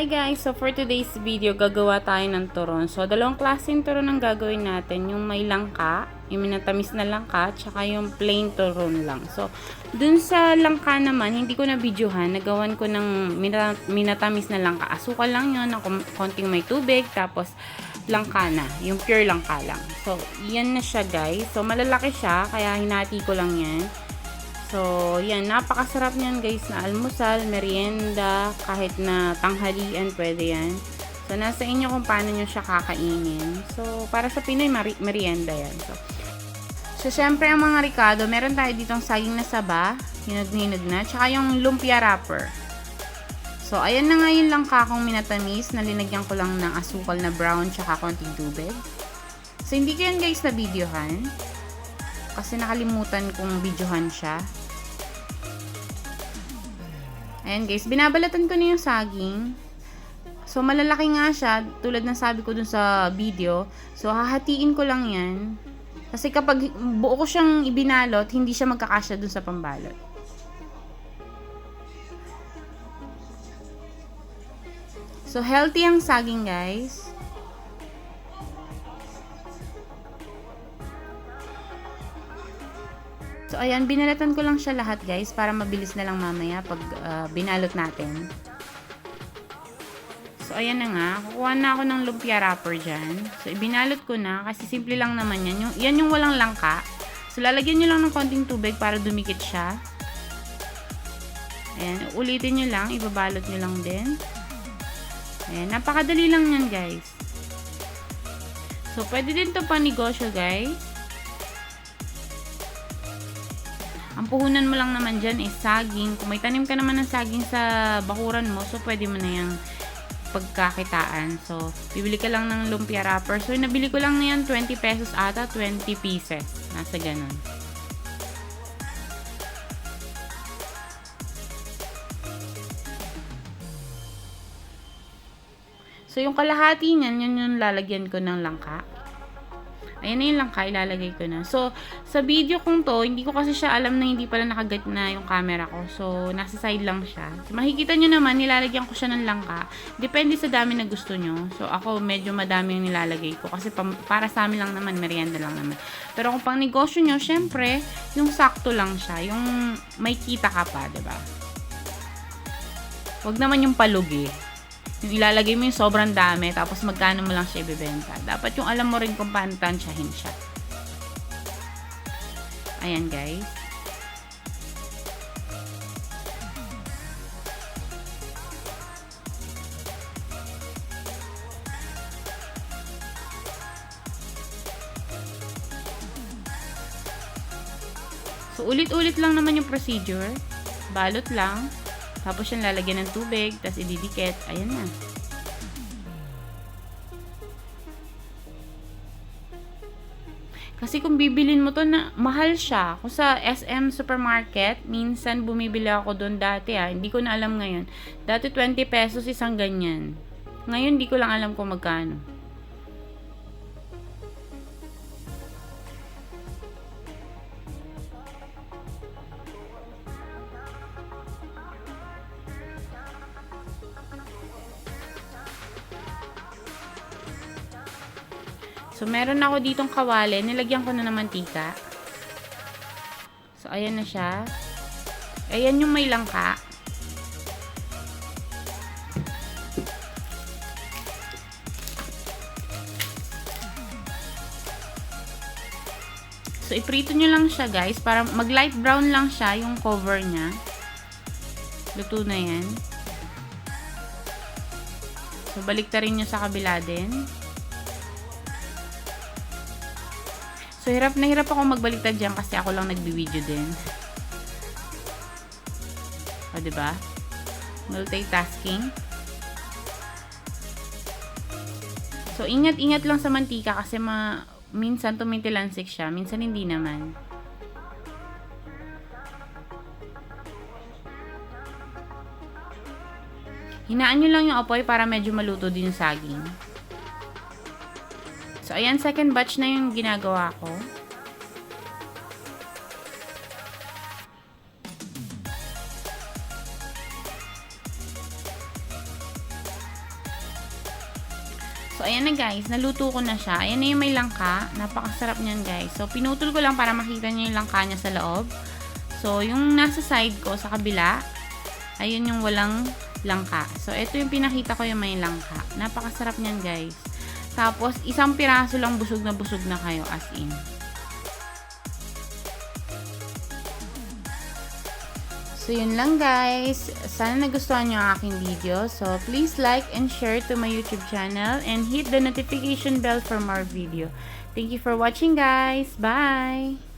Hi guys! So for today's video, gagawa tayo ng turon. So dalawang klaseng turon ang gagawin natin. Yung may langka, yung minatamis na langka, tsaka yung plain turon lang. So dun sa langka naman, hindi ko na videohan. Nagawan ko ng minatamis na langka. Asukal lang yun, ng konting may tubig, tapos langka na. Yung pure langka lang. So yan na siya guys. So malalaki siya, kaya hinati ko lang yan. So, yan, napakasarap niyan guys na almusal, merienda, kahit na tanghalian, pwede yan. So, nasa inyo kung paano nyo siya kakainin. So, para sa Pinoy, merienda yan. So, syempre ang mga ricado, meron tayo ditong saging na saba, hinag-hinag na, tsaka yung lumpia wrapper. So, ayan na nga yung langka kong minatamis, na linagyan ko lang ng asukal na brown, tsaka konting tubig. So, hindi ko yan guys na videohan. Kasi nakalimutan kong videohan siya. Ayan guys, binabalatan ko na yung saging. So malalaki nga siya, tulad ng sabi ko dun sa video. So hahatiin ko lang yan. Kasi kapag buo ko siyang ibinalot, hindi siya magkakasya dun sa pambalot. So healthy ang saging guys. So, ayan, binalatan ko lang siya lahat guys para mabilis na lang mamaya pag binalot natin. So, ayan na nga. Kukuha na ako ng lumpia wrapper dyan. So, ibinalot ko na kasi simple lang naman yan. Yan yung walang langka. So, lalagyan nyo lang ng konting tubig para dumikit siya. Ayan, ulitin nyo lang. Ibabalot nyo lang din. Ayan, napakadali lang yan guys. So, pwede din to pang negosyo guys. Ang puhunan mo lang naman dyan is saging. Kung may tanim ka naman ng saging sa bakuran mo, so pwede mo na yung pagkakitaan. So, bibili ka lang ng lumpia wrapper. So, nabili ko lang na yan 20 pesos ata, 20 pieces. Nasa ganun. So, yung kalahati niyan, yun yung lalagyan ko ng langka. Ayan na yung langka, ilalagay ko na. So, sa video kong to, hindi ko kasi siya alam na hindi pala nakagat na yung camera ko. So, nasa side lang siya. So, makikita nyo naman, nilalagyan ko siya ng langka. Depende sa dami na gusto nyo. So, ako medyo madami yung nilalagay ko. Kasi para sa amin lang naman, merienda lang naman. Pero kung pang negosyo nyo, syempre, yung sakto lang siya. Yung may kita ka pa, diba? Huwag naman yung palugi. Yung ilalagay mo yung sobrang dami, tapos magkano mo lang siya ibibenta. Dapat yung alam mo rin kung paano tansyahin siya. Ayan guys. So, ulit-ulit lang naman yung procedure. Balot lang. Tapos yung lalagyan ng tubig, tapos ididikit. Ayan na. Kasi kung bibilin mo to na mahal siya. Kung sa SM supermarket, minsan bumibili ako doon dati hindi ko na alam ngayon. Dati 20 pesos isang ganyan. Ngayon di ko lang alam kung magkano. So, meron ako ditong kawali. Nilagyan ko na ng mantika. So, ayan na siya. Ayan yung may langka. So, iprito nyo lang siya guys. Para mag light brown lang siya yung cover niya. Luto na yan. So, baliktarin nyo sa kabila din. So, hirap na hirap ako magbaliktad dyan kasi ako lang nagbi-video din. O, diba? Multitasking. So, ingat-ingat lang sa mantika kasi minsan tumitilansik siya, minsan hindi naman. Hinaan nyo lang yung apoy para medyo maluto din yung saging. So, ayan, second batch na yung ginagawa ko. ayan na guys, naluto ko na siya. Ayan na yung may langka. Napakasarap niyan guys. So, pinutol ko lang para makita niyo yung langka niya sa loob. So, yung nasa side ko, sa kabila, ayun yung walang langka. So, ito yung pinakita ko yung may langka. Napakasarap niyan guys. Tapos, isang piraso lang busog na kayo as in. So, yun lang guys. Sana nagustuhan nyo ang aking video. So, please like and share to my YouTube channel and hit the notification bell for more video. Thank you for watching guys. Bye!